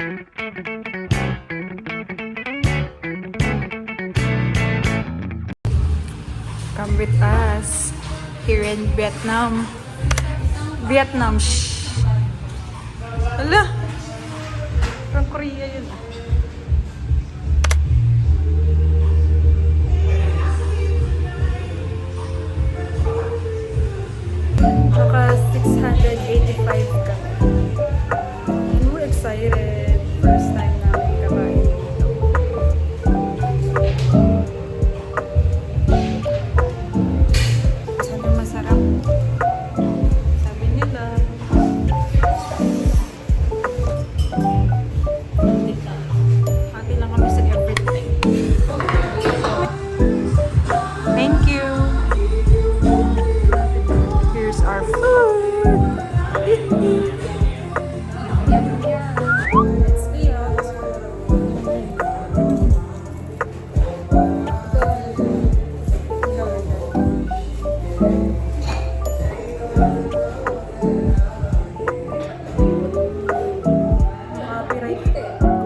Come with us here in Vietnam. Vietnam. Shh. Hala. From Korea yun. Naka 685 kami. We're excited. First time namin kabahin dito. Sana masarap. Sabi nila. Hati lang kami sa everything. Thank you. Here's our food. Let's be out.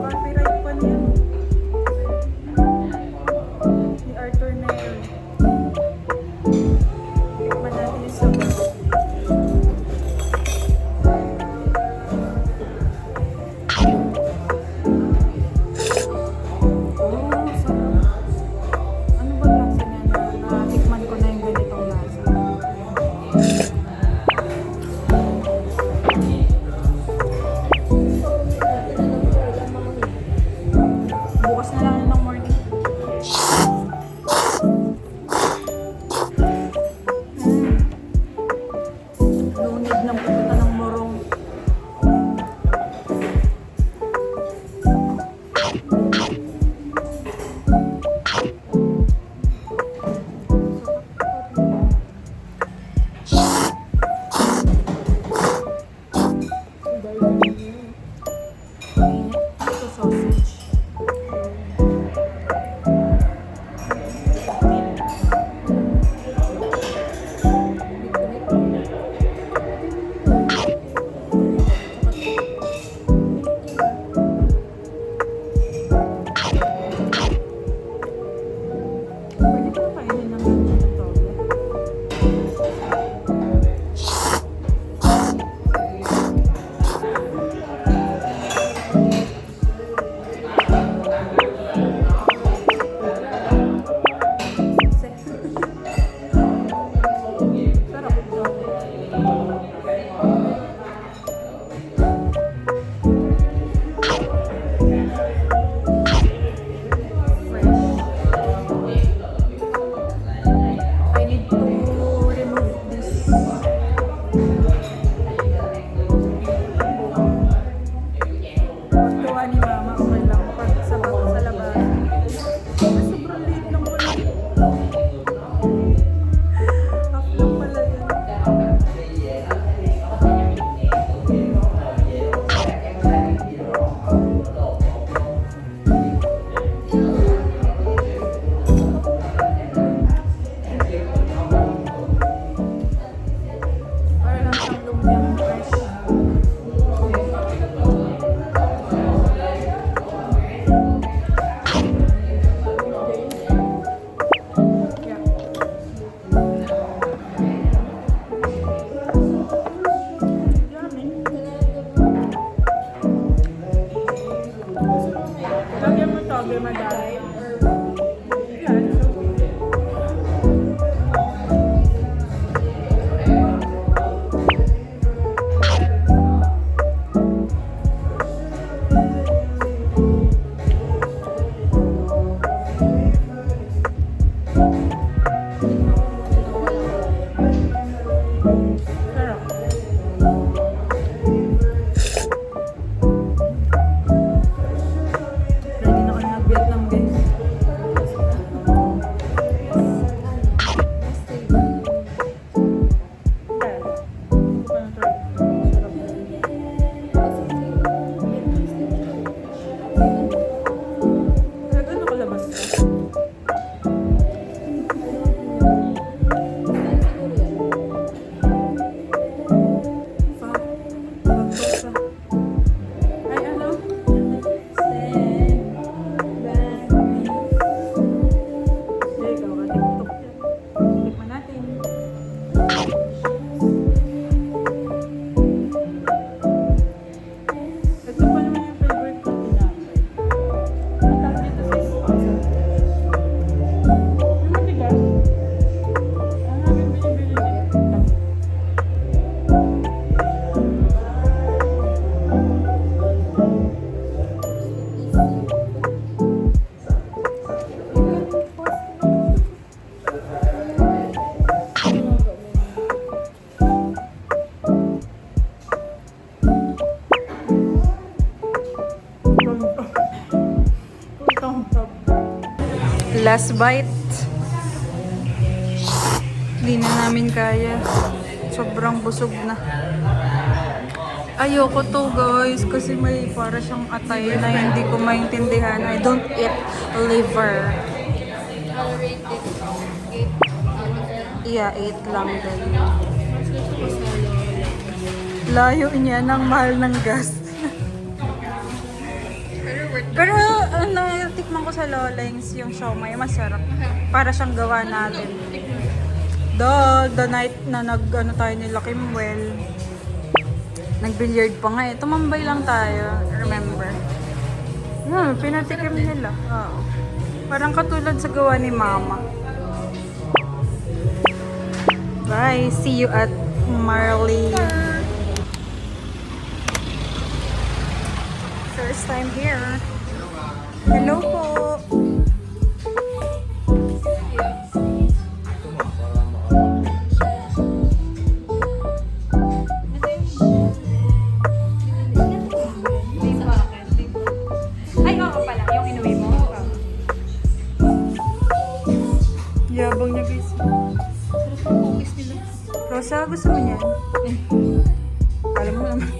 Copyright pa niya. Ni Arthur na yun. Tikman natin yung sabaw. Ano ba lasa niya na? Natikman ko na yung ganitong lasa. Bukas na lang ng morning. Lunod ng pupunta ng morong. Ito sausage. Pwede ko kainin ng ganyan ng toge. Sarap ito. Fresh. I need to remove this. Pagtuwa ni Mama, okay lang. Pag sa labas. Sobrang liit lang pala. Half lang pala yun. Para lang siyang lumpiang fresh. Yeah. Yummy. Lagyan mo toge, madami. Yeah, it's okay. Sarap. Ready na kami mag-Vietnam, guys. Last bite. Hindi na namin kaya. Sobrang busog na. Ayoko to guys kasi may para siyang atay na hindi ko maintindihan. I don't eat liver. I'll rate it 8. Yeah, 8 lang din. Mas gusto ko sa lola. Layo niya ng mahal ng gas. Pero worth it. Pero natikman ko sa Lolings yung siomai, masarap. Para siyang gawa natin. The night na nag-ano tayo nila Kimwell, nag-billiard pa nga eh. Tumambay lang tayo, remember? Pinatikim nila. Oo. Parang katulad sa gawa ni Mama. Bye! See you at Marley. First time here. Hello po! Ay, oo pala. Yung inuwi mo. Yabang niya guys. Sarap ng cookies nila. Rosa, gusto mo niyan? Alam mo naman.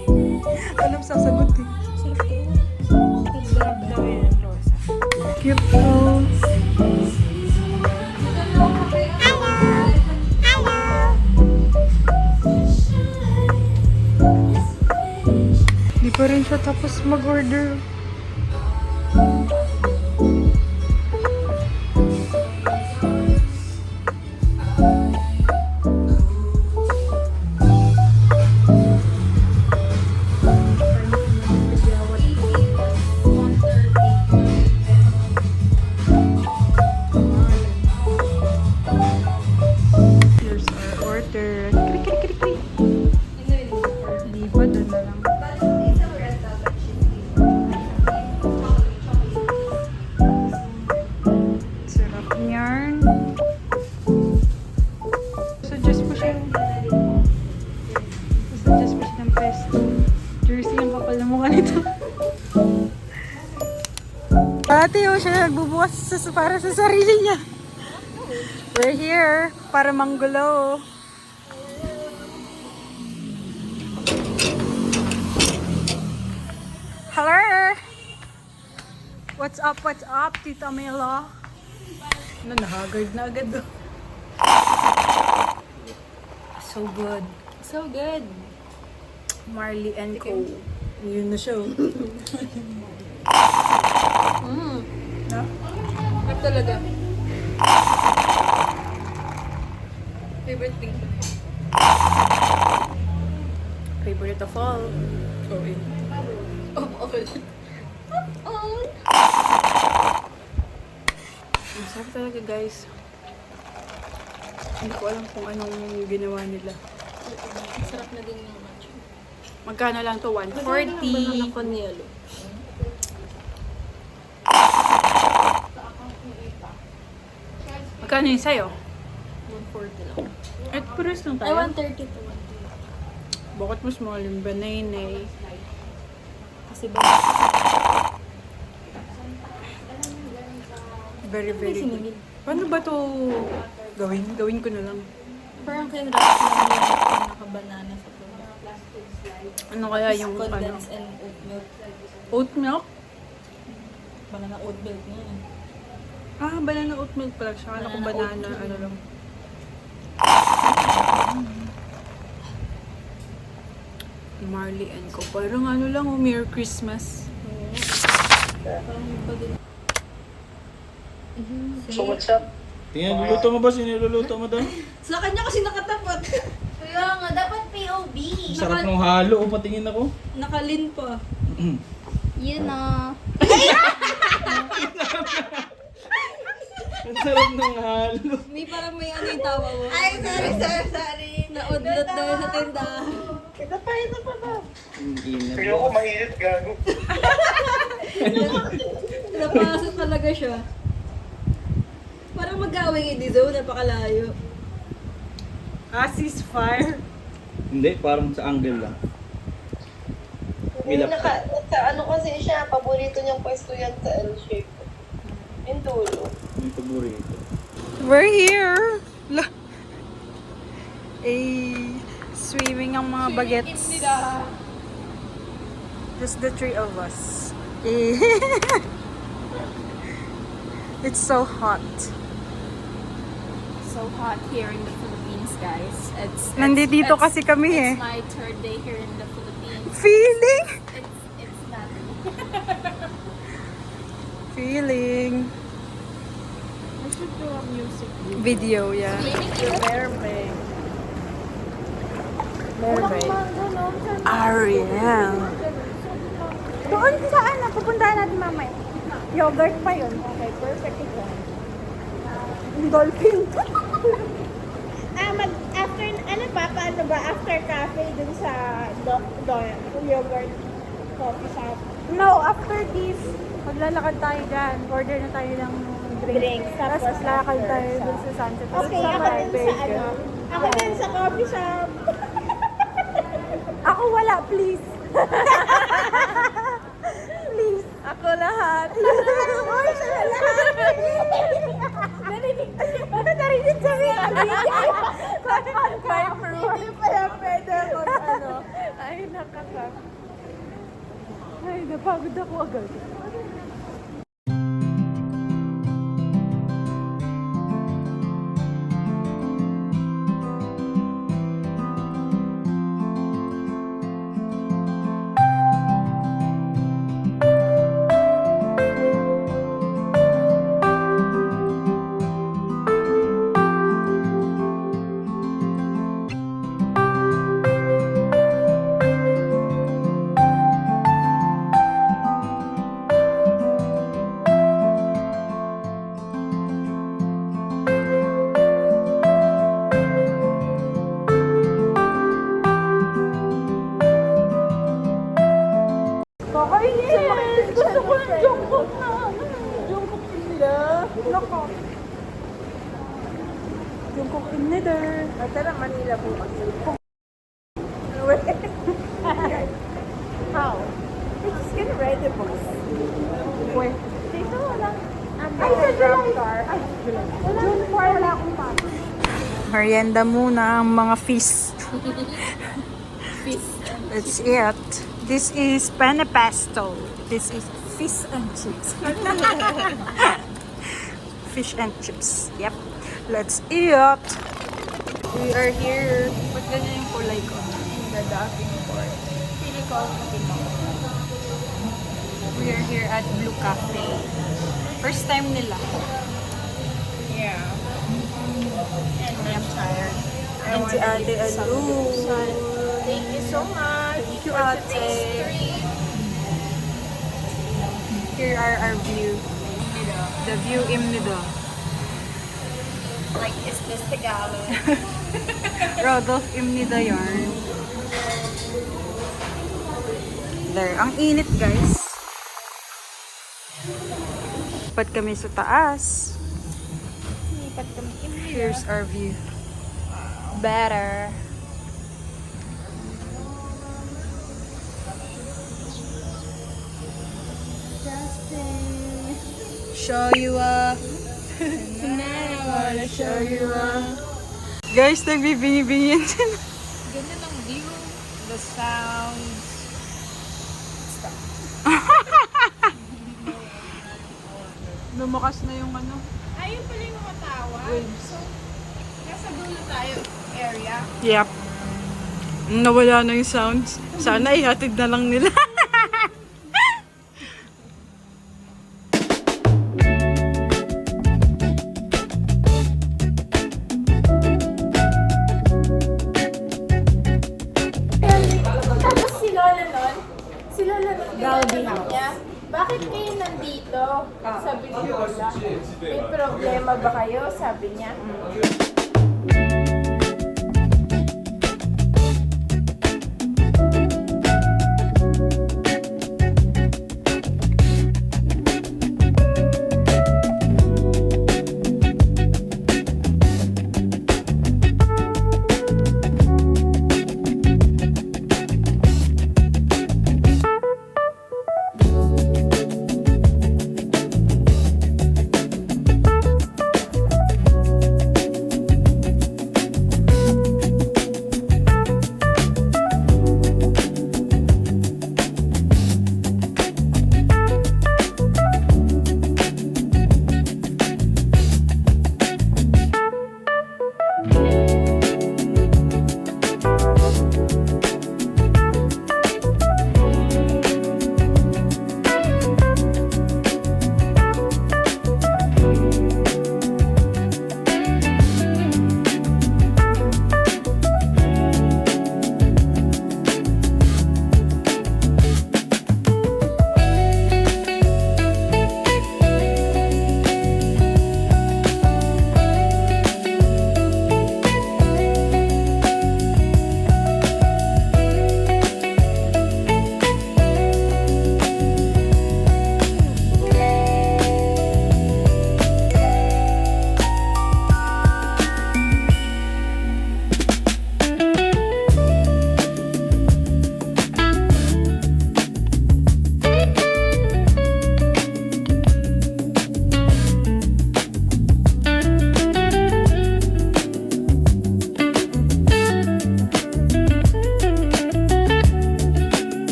Alam sasagot eh. Sarap to. Sarap daw yan, Rosa. Cute po. Di pa rin siya tapos mag-order. Here's our order. Krik, krik, krik, krik. Di ba? Doon na lang. Sarap niyan. Suggest ko siya. Suggest ko siya ng pesto. Jersey ang kapal na mukha nito. Ate, siya nagbubukas para sa sarili niya. We're here para manggulo. Hello! What's up, Tita Mela? Nahagard na agad do. So good. So good. Marley and Co. Yun na siya. No? Sarap talaga. Favorite thing ko. Favorite of all. Oh, eh. Oh, okay. Oh. Ang sarap talaga guys. Hindi ko alam kung anong ginawa nila. Sarap na din yung matcha. Magkano lang to? Banana 140. con yelo. Magkano yun sa'yo? 140 lang. At pares lang Ay, tayo. 130 to 130. Bakit mo small yung banay? Kasi ba? Very, very good. Siningil. Paano ba to gawin? Gawin ko na lang. Parang kinrap lang yung naka-banana sa puno. Ano kaya yung ano? Condensed and oat milk. Oat milk? Banana oat milk na yun. Ah, banana oat milk pala siya. Akala ko Banana oat banana, milk. ano lang. Marley and Co. Parang ano lang, Merry Christmas. Parang iba din. So what's up? Tingnan, luluto mo ba? Siniluluto mo doon? Sa kanya kasi nakatapat. Kaya nga, dapat POV. Sarap ng halo. O, patingin ako. Nakalin pa. Yun na. Ang sarap ng halo. May parang may ano yung tawa mo. Ay, sorry. Naudlot daw sa tindahan. Pero ako mainit, gago. Napasok talaga siya. Parang mag-away hindi zone, napakalayo. Ceasefire. Hindi, parang sa angle lang. Milap ka. Ano kasi siya, paborito niyang pwesto yan sa L-shape. Yung dulo. Yung paborito. We're here! Swimming ang mga bagets. Just the three of us. It's so hot. So hot here in the Philippines, guys. Nandito kasi kami It's my third day here in the Philippines. Feeling! It's not. Feeling. I should do a music Video, yeah. Mermaid. Mermaid. Ariel. Doon saan na? Pupuntahan natin mamaya. Yogurt pa yun. Okay, perfect ito. Dolphin. After, ano pa, paano ba? After cafe dun sa yogurt coffee shop. No, after this, maglalakad tayo dyan. Order na tayo ng Drinks, Tapos tapos lakad after tayo sa- dun sa sunset. Tapos Okay, sa ako my din sa bacon. ano. Ako din sa coffee shop. Ako wala, please. Please. Ako lahat. Oy, siya na lahat. Narinig sa mga Hindi pala pwede mag ano. Ay, nakaka. Ay, napagod ako agad. Kakainin! Gusto ko ng Jungkook na ano. Jungkook in nila. Nako. Jungkook in nila. Tara, Manila bukas. How? We're just getting ready bukas. Wait. Dito wala. Ay, sa July. Ay, July. June 4, wala akong pasok. Merienda muna ang mga feast. That's it. This is penne pesto. This is fish and chips. Fish and chips. Yep. Let's eat. We are here. Ba't ganyan yung kulay ko? In the docking port. Pili ko ang We are here at Blue Cafe. First time nila. Yeah. I am tired. And si Ate Alu. Thank you so much. Thank you, Ate. Here are our view. The view in Nido. Like, is this Tagalog? Rodolph Imnida yarn. There. Ang init, guys. Lipat kami sa taas. Lipat kami in Here's our view. Better. Show you off. Tonight I wanna show you off. Guys, nagbibingi-bingi yan sila. Ganda ng view, the sounds. Lumakas na yung ano. Ayun pala yung mga tawa. So, nasa dulo tayo area. Yep. Nawala na yung sounds. Sana ihatid na lang nila. Tapos si Lola nun, sabi niya, bakit kayo nandito? Sabi ni Lola, may problema ba kayo? Sabi niya.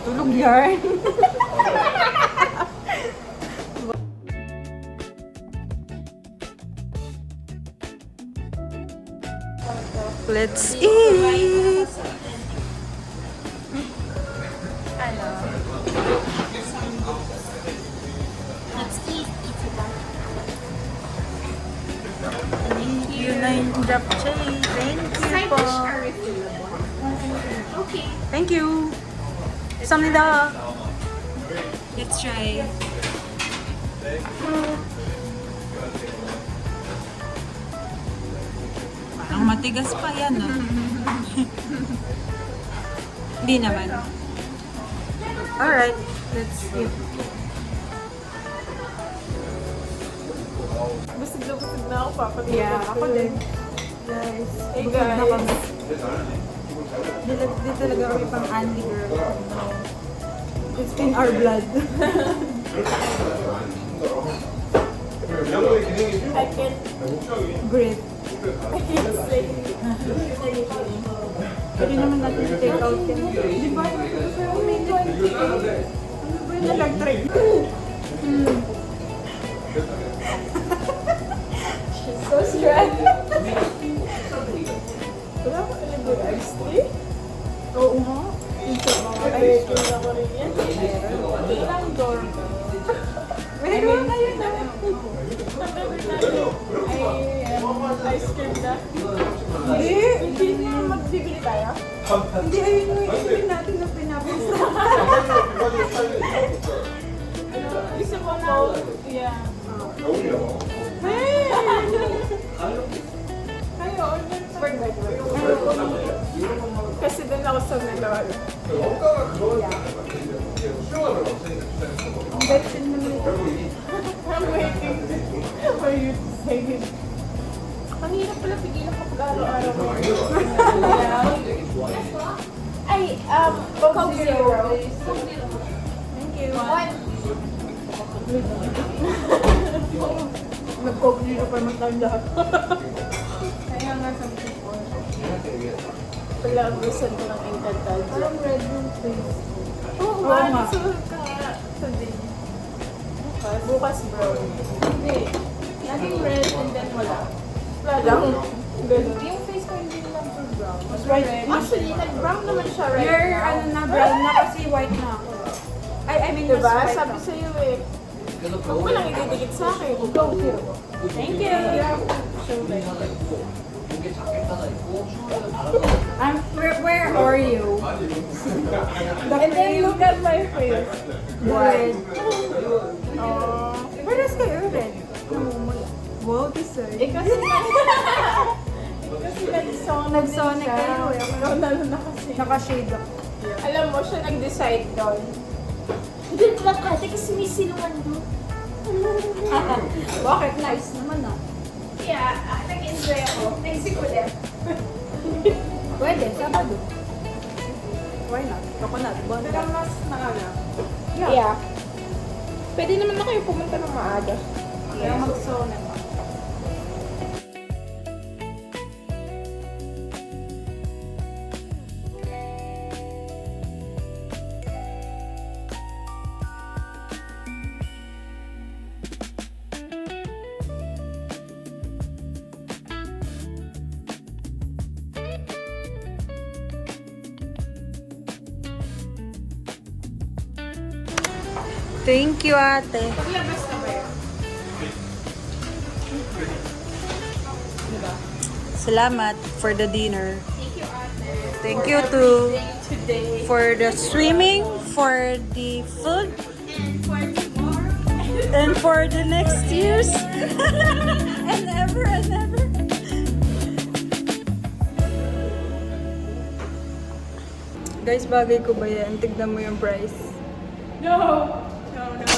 Tulog yan. Let's eat! Ano? Let's eat. Thank you, Nine Japchae. Thank you Side po. dish are refillable. Okay. Thank you. Samnida. Let's try. Parang matigas pa yan, no? Hindi naman. Alright, let's eat. Busog na ako, papatulog. Yeah, ako din. Guys, Hey busog na kami. guys. Di talaga kami pang Andy girl. No. It's in our blood. I can't, Great. I can't say anything. Pwede naman natin i-take out yan. Di ba? Ano ba yung electric? She's so stressed. Wala ko alam yung iced tea? Oo nga. Ay, tingnan ko rin yan. Ilang doorbell. Meron kayo na. Ice cream na. Hindi. Hindi na magbibili tayo? Hindi, ayun yung itin natin na pinapusa. Gusto ko na. Yeah. Kayo, order pa. Kasi doon ako sa Melon. Ang betsin naman ito. I'm waiting for you to say it. Ang hirap pala pigilan kapag araw-araw ko. Ay, Coke Zero. Thank you. One. Nag-coke dito pa naman tayo lahat. Kaya nga sabi ko. Wala ang reason ko ng Encantal. Parang red yung face. Oo nga, nga. nasulat ka nga sa din. Bukas brown. Hindi. Laging red and then wala. Wala lang. Ganun. Yung face ko hindi lang for brown. Mas Right. red. Actually, nag-brown naman siya right You're now. ano na, brown na kasi white na ako. I mean, Diba? mas white Sabi na. sa'yo eh. Huwag mo lang ididikit sa akin. Go, zero. Thank you. Where are you? And then look at my face. Red. Oh. Where is kayo red? Wow, this is. Eh kasi nag-sonic Nag-sonic kayo eh. Ikaw na lang kasi. Naka-shade ako. Alam mo, siya nag-decide doon. Hindi lang kasi kasi may silungan doon. Bakit? Nice naman ah. Kaya, nag-enjoy ako. Next week ulit. Pwede, Sabado. Why not? Coconut, bonda. Pero mas maaga. Yeah. Pwede naman na kayo pumunta ng maaga. Kaya mag-sonic. Thank you, ate. Paglabas na ba yun? Salamat for the dinner. Thank you, ate. Thank you too Today. for the swimming, for the food, And for tomorrow. and for the next years. And ever and ever. Guys, bagay ko ba yan? Tignan mo yung price. No! No, no, no.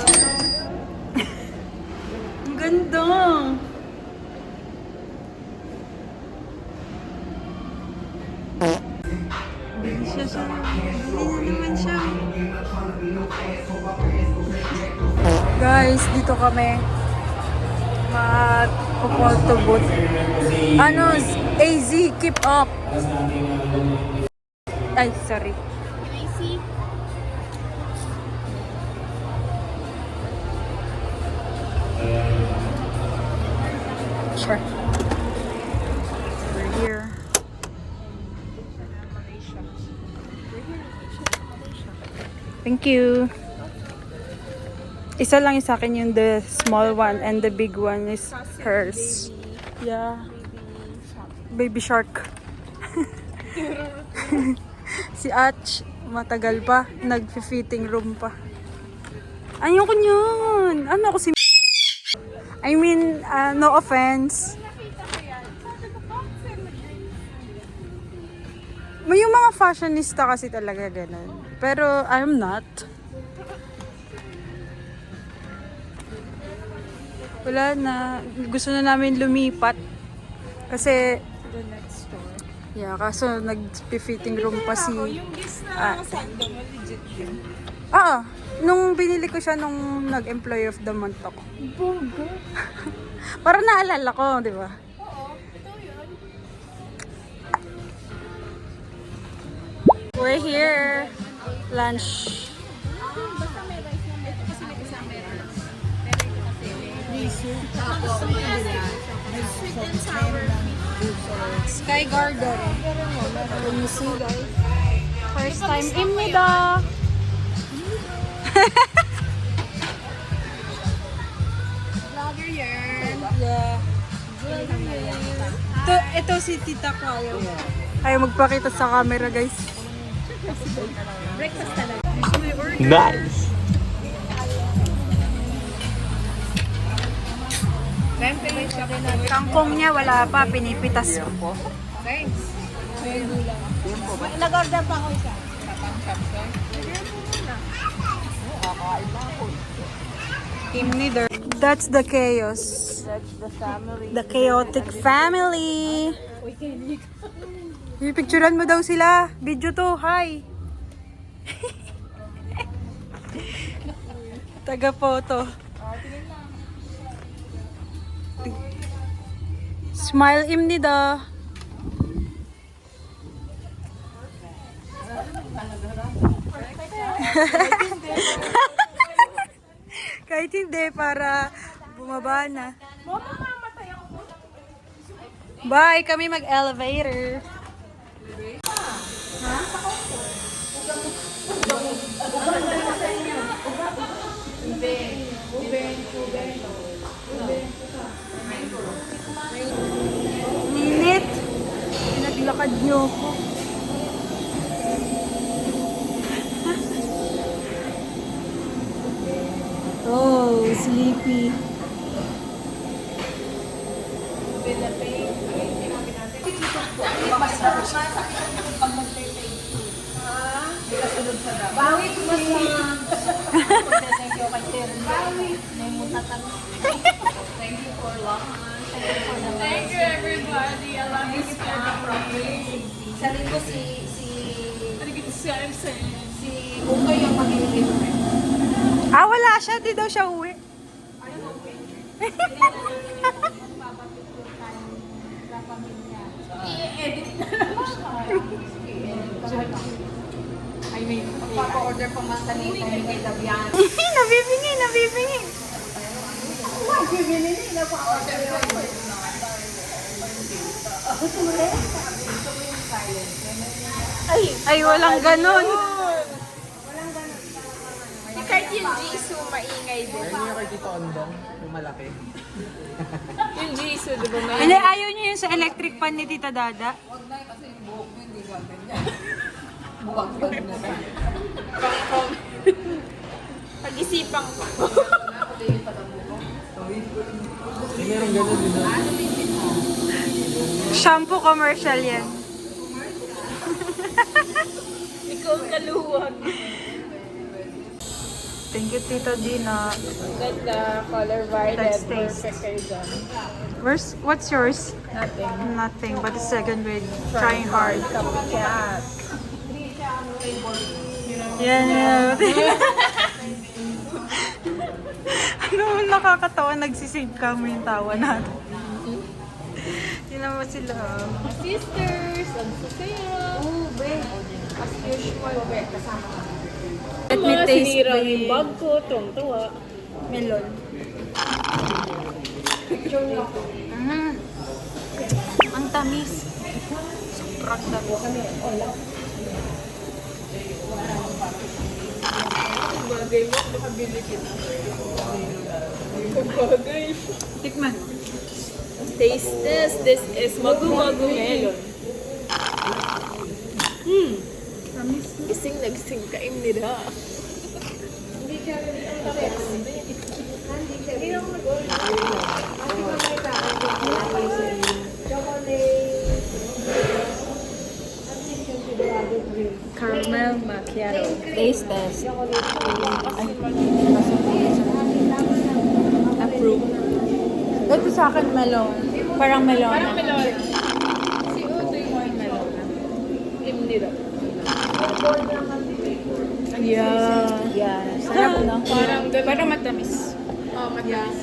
Ang ganda! Hindi siya siya. Hindi naman siya. Guys, dito kami mag-photo booth. Ano, AZ, keep up! Ay, sorry. see? Sure. We're here. Thank you. Isa lang yung sa akin yung the small one and the big one is hers. Yeah. Baby shark. Si Ach, matagal pa. Nag-fitting room pa. Ayoko niyan. Ano ako si I mean, no offense. May yung mga fashionista kasi talaga ganun. Pero I'm not. Wala na. Gusto na namin lumipat. Kasi The next store. yeah, kaso nag-fitting room pa si... Yung gis na sando mo, legit yun. Nung binili ko siya nung nag-employee of the month ako. Para naalala ko, di ba? Oo, ito yun. We're here. Lunch. Basta may rice na ito kasi may kasama yung rice. Pero ito kasi may sweet and sour Sky Garden. Can you see, guys? First time imnida. vlogger yan. Yeah. Ito si Tita ko ayaw magpakita sa camera, guys. Breakfast talaga. Nice! Kangkong niya wala pa, pinipitas ko. Nag-order pa ako isa. Imnider. That's the chaos. That's the family. The chaotic family. Pipicturean mo daw sila. Video to. Hi. Taga-photo. Smile imnida. Kahit hindi, para bumaba na. Bye! Kami mag-elevator. Minit! Pinaglakad niyo ako. Oh, sleepy. Thank you everybody. I love you family. Sa linggo si Bukay yung mag-iibig. Wala siya. Di daw siya uwi. I mean, papa-order pa man kanina kay Dabian. Nabibingi, nabibingi. Ay, walang ganun. Kahit yung Jisoo, maingay din. Ayun yung kay Tito Ondong, yung malaki. Yung Jisoo, di ba may... Hindi, ayaw niyo yung sa electric pan ni Tita Dada. Pag-isipan ko. Meron ganun din na. Shampoo commercial yan. Ikaw kaluwag. Thank you, Tita Dina. Ganda, color violet. That's taste. Perfect kayo dyan. What's yours? Nothing. Nothing, but the second grade. Trying hard. Copycat. Yan. Ano, nakakatawa. Nagsisave ka mo yung tawa natin. Yun naman sila. Sisters, ang sasaya. Oh, be. As usual, kasama ka. Let me taste Sinira the yung bag ko, tuwang-tuwa. melon. Ang tamis. Sobrang tamis. Bagay mo, makabili kita. Bagay. Tikman. Taste this. This is magu-magu melon. Gising na gising kain nila. Caramel macchiato. Taste test. Approve. Ito sa akin melon. Parang melon. Parang melon. Si Utoy mo yung melon. Nila. Yeah. Sarap, no? Parang ganun. Parang matamis. Oh, matamis.